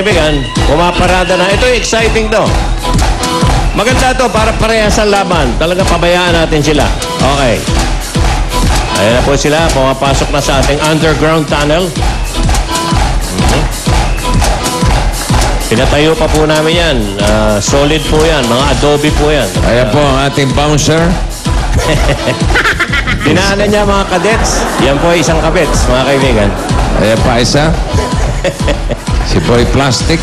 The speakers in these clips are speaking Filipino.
kaibigan, pumaparada na. Ito exciting to. Maganda to para parehas ang laban. Talaga pabayaan natin sila. Okay. Ayan na po sila. Pumapasok na sa ating underground tunnel. Pinatayo pa po namin yan. Solid po yan. Mga adobe po yan. Ayan po ang ating bouncer. Dinaanan niya mga kadets. Yan po ay isang kabets, mga kaibigan. Ayan pa isa. Si Boy Plastic.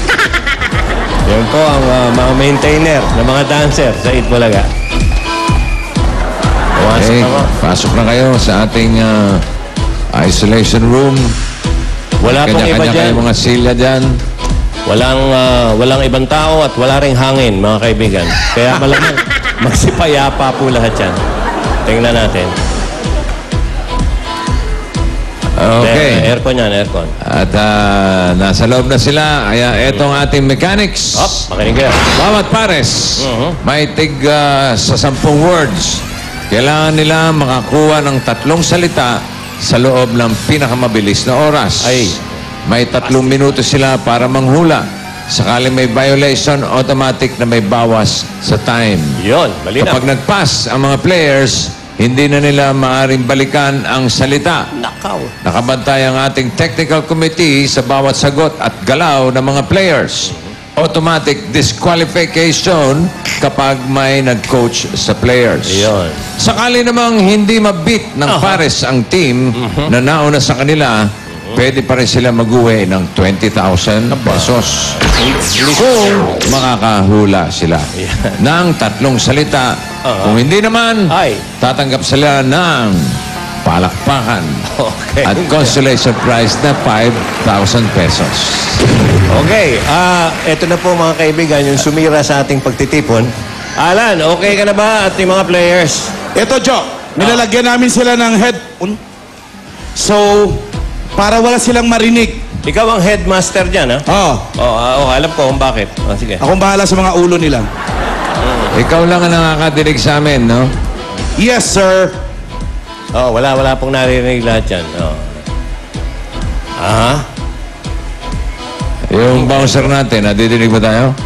Yan po ang mga maintainer ng mga dancer sa Itbulaga. Okay, pasok na kayo sa ating isolation room. Wala pong iba Kanya-kanya dyan. kayo mga silya dyan. Walang ibang tao at wala ring hangin, mga kaibigan. Kaya malamang magsipayapa po lahat yan. Tingnan natin. Okay. Aircon yan, aircon. At nasa loob na sila. Kaya etong ating mechanics. Makinig kayo. Bawat pares, may sa 10 words. Kailangan nila makakuha ng 3 salita sa loob ng pinakamabilis na oras. Ay. May 3 minuto sila para manghula. Sakaling may violation, automatic na may bawas sa time. Yun, malinaw. Kapag nag-pass ang mga players, hindi na nila maaaring balikan ang salita. Nakaw. Nakabantay ang ating technical committee sa bawat sagot at galaw ng mga players. Automatic disqualification kapag may nag-coach sa players. Yun. Sakali namang hindi mabit ng pares ang team na nauna sa kanila, pwede pa rin sila mag-uwi ng 20,000 pesos. Kung makakahula sila ng 3 salita. Kung hindi naman, tatanggap sila ng palakpakan at consolation prize na 5,000 pesos. Okay. Ito na po mga kaibigan, yung sumira sa ating pagtitipon. Alan, okay ka na ba at yung mga players? Ito, Joe. Nilalagyan namin sila ng headphone. So, para wala silang marinig. Ikaw ang headmaster dyan, ha? Oo. Alam ko kung bakit. Sige. Akong bahala sa mga ulo nila. Ikaw lang ang nakakadinig sa amin, no? Yes, sir. Wala pong naririnig lahat yan. Yung bouncer natin, nadidinig ba tayo?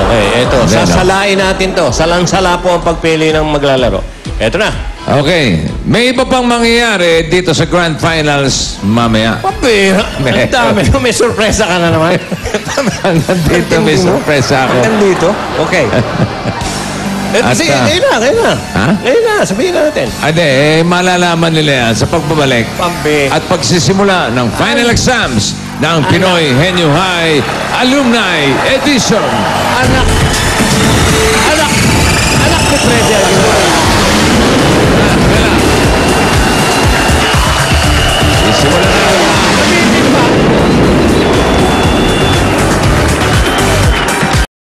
Okay, eto. Sasalain natin to. Salang-sala po ang pagpili ng maglalaro. Eto na. Okay. May iba pang mangyayari dito sa Grand Finals mamaya. Papira. Ang dami. May sorpresa ka na naman. Dito may sorpresa ako. Nandito? Okay. Sige, kayo na. Ha? Kayo na, sabihin natin. Malalaman nila yan sa pagbabalik at pagsisimula ng final exams ng Pinoy Henyo High Alumni Edition. Anak.